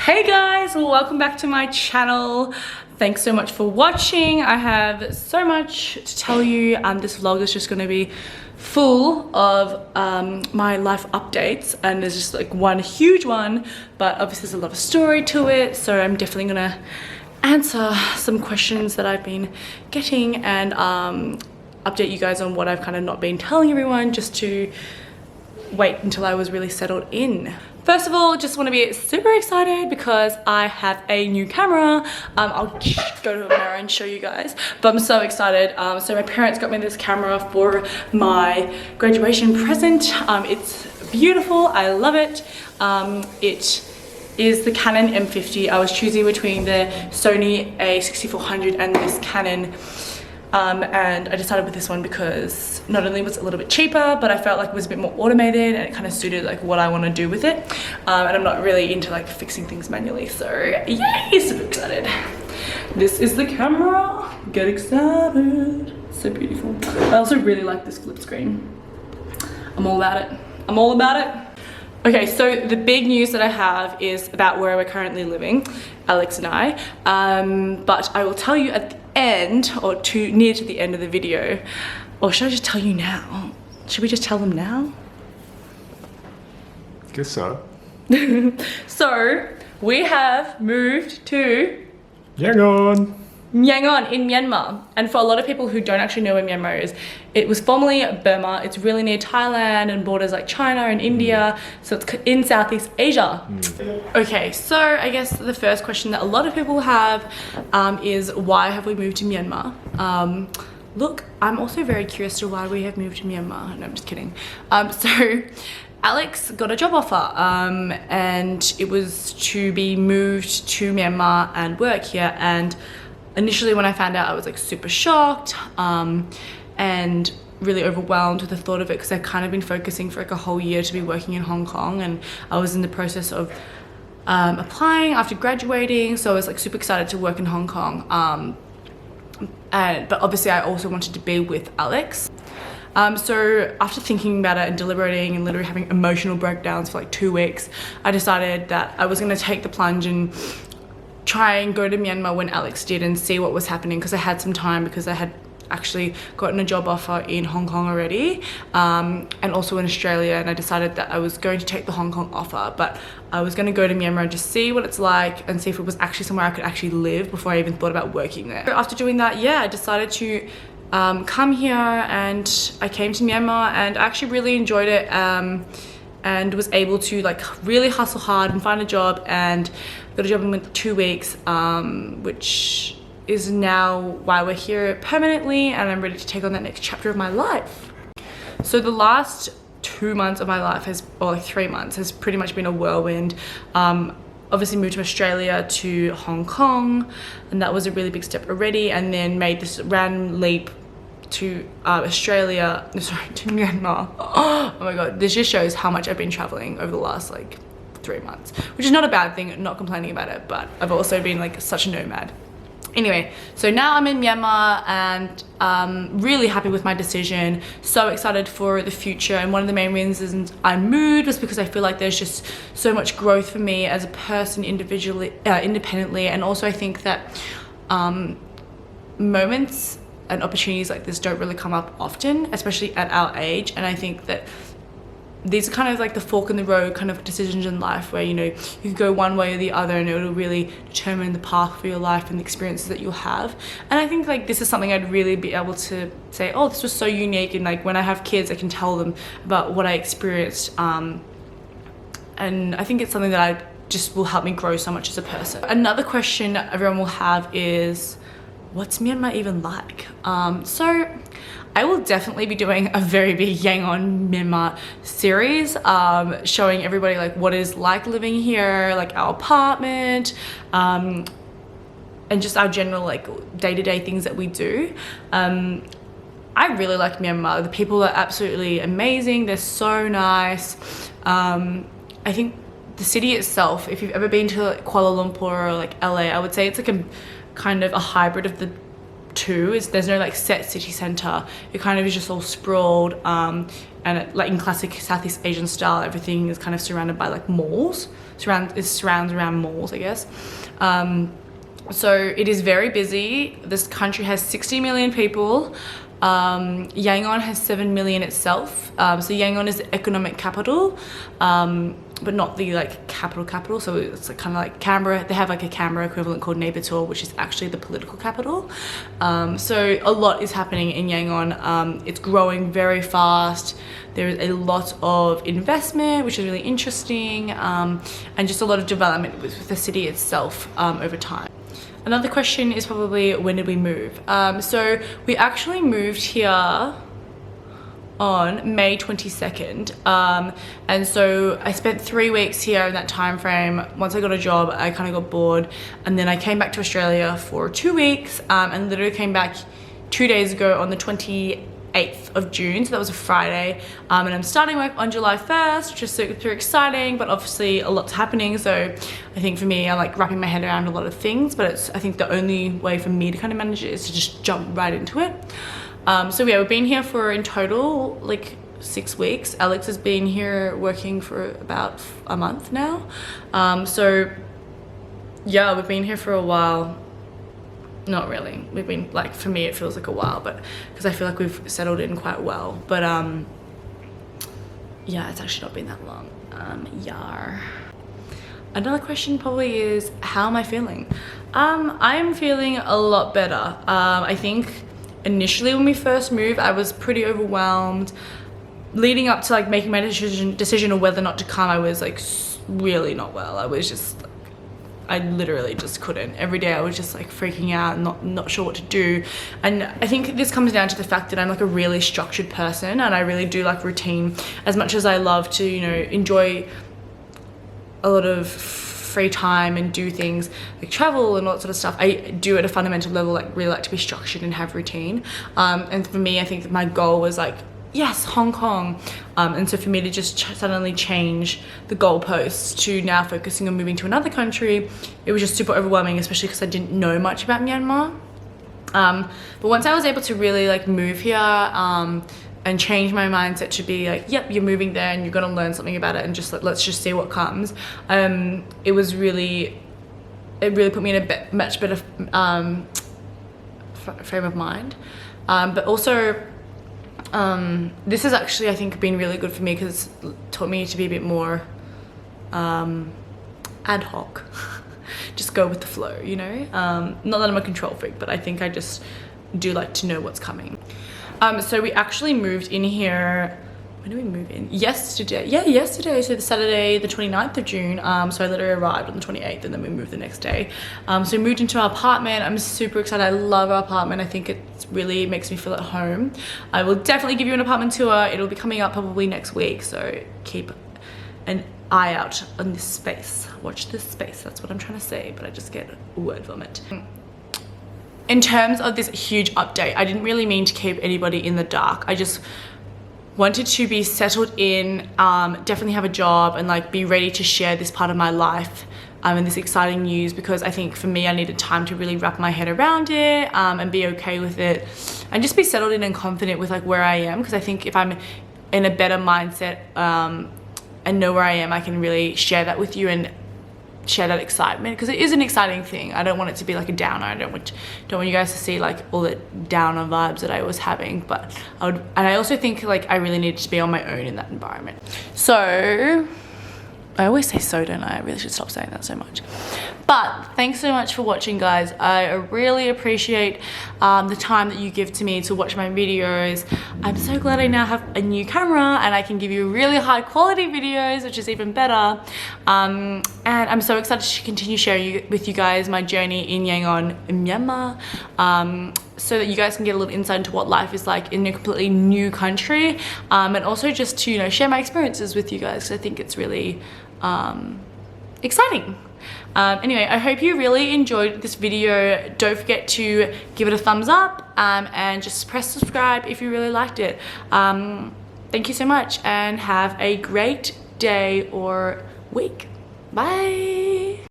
Hey guys, welcome back to my channel. Thanks so much for watching. I have so much to tell you. This vlog is just going to be full of my life updates, and there's just like one huge one, but obviously there's a lot of story to it, so I'm definitely gonna answer some questions that I've been getting and update you guys on what I've kind of not been telling everyone, just to wait until I was really settled in. First of all, just want to be super excited because I have a new camera. I'll go to a mirror and show you guys, but I'm so excited. So my parents got me this camera for my graduation present. It's beautiful, I love it. It is the Canon M50. I was choosing between the Sony a6400 and this Canon. And I decided with this one because not only was it a little bit cheaper, but I felt like it was a bit more automated and it kind of suited like what I want to do with it. And I'm not really into like fixing things manually, so yay, super excited. This is the camera, get excited, so beautiful. I also really like this flip screen. I'm all about it, I'm all about it. Okay, so the big news that I have is about where we're currently living, Alex and I, but I will tell you at the end, or near to the end of the video, or should I just tell you now? Should we just tell them now? Guess so. So we have moved to Yangon in Myanmar, and for a lot of people who don't actually know where Myanmar is, it was formerly Burma. It's really near Thailand and borders like China and India, so it's in Southeast Asia. Okay, so I guess the first question that a lot of people have is why have we moved to Myanmar? Look, I'm also very curious to why we have moved to Myanmar. No, I'm just kidding. So Alex got a job offer and it was to be moved to Myanmar and work here, and initially when I found out I was like super shocked and really overwhelmed with the thought of it, because I'd kind of been focusing for like a whole year to be working in Hong Kong, and I was in the process of applying after graduating, so I was like super excited to work in Hong Kong, but obviously I also wanted to be with Alex. So after thinking about it and deliberating and literally having emotional breakdowns for like 2 weeks, I decided that I was going to take the plunge and try and go to Myanmar when Alex did and see what was happening, because I had some time, because I had actually gotten a job offer in Hong Kong already, and also in Australia, and I decided that I was going to take the Hong Kong offer, but I was going to go to Myanmar and just see what it's like and see if it was actually somewhere I could actually live before I even thought about working there. After doing that, yeah, I decided to come here, and I came to Myanmar and I actually really enjoyed it, and was able to like really hustle hard and find a job, and got a job in 2 weeks, which is now why we're here permanently, and I'm ready to take on that next chapter of my life. So the last 2 months of my life or like 3 months, has pretty much been a whirlwind. Obviously moved to Australia to Hong Kong, and that was a really big step already, and then made this random leap to Australia, to Myanmar. Oh my god, this just shows how much I've been traveling over the last like 3 months, which is not a bad thing, not complaining about it, but I've also been like such a nomad. Anyway, so now I'm in Myanmar and really happy with my decision, so excited for the future, and one of the main reasons I moved was because I feel like there's just so much growth for me as a person individually, independently, and also I think that moments and opportunities like this don't really come up often, especially at our age, and I think that these are kind of like the fork in the road kind of decisions in life, where you know you can go one way or the other, and it'll really determine the path for your life and the experiences that you'll have. And I think like this is something I'd really be able to say, oh, this was so unique, and like when I have kids I can tell them about what I experienced, and I think it's something that I just will help me grow so much as a person. Another question everyone will have is, what's Myanmar even like? So I will definitely be doing a very big Yangon Myanmar series, showing everybody like what it's like living here, like our apartment, and just our general like day-to-day things that we do. I really like Myanmar. The people are absolutely amazing. They're so nice. I think the city itself, if you've ever been to like Kuala Lumpur or like LA, I would say it's like a kind of a hybrid of the to. There's no like set city center. It kind of is just all sprawled, and like in classic Southeast Asian style, everything is kind of surrounded by like malls. It surrounds around malls, I guess. So it is very busy. This country has 60 million people. Yangon has 7 million itself. So Yangon is the economic capital, but not the like capital. So it's like kind of like Canberra. They have like a Canberra equivalent called Naypyidaw, which is actually the political capital. So a lot is happening in Yangon. It's growing very fast. There is a lot of investment, which is really interesting, and just a lot of development with the city itself over time. Another question is probably, when did we move? So we actually moved here on May 22nd. And so I spent 3 weeks here in that time frame. Once I got a job, I kind of got bored. And then I came back to Australia for 2 weeks, and literally came back 2 days ago on the 28th of June, so that was a Friday, and I'm starting work on July 1st, which is super exciting, but obviously a lot's happening. So I think for me, I like wrapping my head around a lot of things, but I think the only way for me to kind of manage it is to just jump right into it. So yeah, we've been here for in total like 6 weeks. Alex has been here working for about a month now. So yeah, we've been here for a while. Not really. We've been, like, for me it feels like a while, but because I feel like we've settled in quite well. But yeah, it's actually not been that long. Yar. Another question probably is, how am I feeling? I'm feeling a lot better. I think initially when we first moved, I was pretty overwhelmed. Leading up to like making my decision of whether or not to come, I was like really not well. I was just, I literally just couldn't. Every day I was just like freaking out and not sure what to do. And I think this comes down to the fact that I'm like a really structured person, and I really do like routine. As much as I love to, you know, enjoy a lot of free time and do things like travel and all that sort of stuff, I do at a fundamental level like really like to be structured and have routine. And for me, I think that my goal was like, yes, Hong Kong. And so for me to just suddenly change the goalposts to now focusing on moving to another country, it was just super overwhelming, especially because I didn't know much about Myanmar. But once I was able to really like move here and change my mindset to be like, yep, you're moving there and you're gonna learn something about it, and just like, let's just see what comes. It really put me in a much better frame of mind. But also, this has actually, I think, been really good for me because it's taught me to be a bit more ad hoc. Just go with the flow, you know? Not that I'm a control freak, but I think I just do like to know what's coming. So we actually moved in here, when did we move in? Yesterday. Yeah, yesterday, so the Saturday, the 29th of June. So I literally arrived on the 28th and then we moved the next day. So we moved into our apartment. I'm super excited. I love our apartment. I think it really makes me feel at home. I will definitely give you an apartment tour. It'll be coming up probably next week. So keep an eye out on this space. Watch this space. That's what I'm trying to say, but I just get word vomit. In terms of this huge update, I didn't really mean to keep anybody in the dark. I just wanted to be settled in, definitely have a job, and like be ready to share this part of my life and this exciting news, because I think for me I needed time to really wrap my head around it and be okay with it and just be settled in and confident with like where I am, because I think if I'm in a better mindset and know where I am, I can really share that with you and share that excitement, because it is an exciting thing. I don't want it to be like a downer. I don't want you guys to see like all the downer vibes that I was having, but I also think like I really needed to be on my own in that environment. So I always say so, don't I? I really should stop saying that so much. But thanks so much for watching, guys. I really appreciate the time that you give to me to watch my videos. I'm so glad I now have a new camera and I can give you really high quality videos, which is even better. And I'm so excited to continue sharing with you guys my journey in Yangon, in Myanmar. So that you guys can get a little insight into what life is like in a completely new country, and also just to, you know, share my experiences with you guys, because I think it's really exciting. Anyway, I hope you really enjoyed this video. Don't forget to give it a thumbs up and just press subscribe if you really liked it. Thank you so much and have a great day or week. Bye.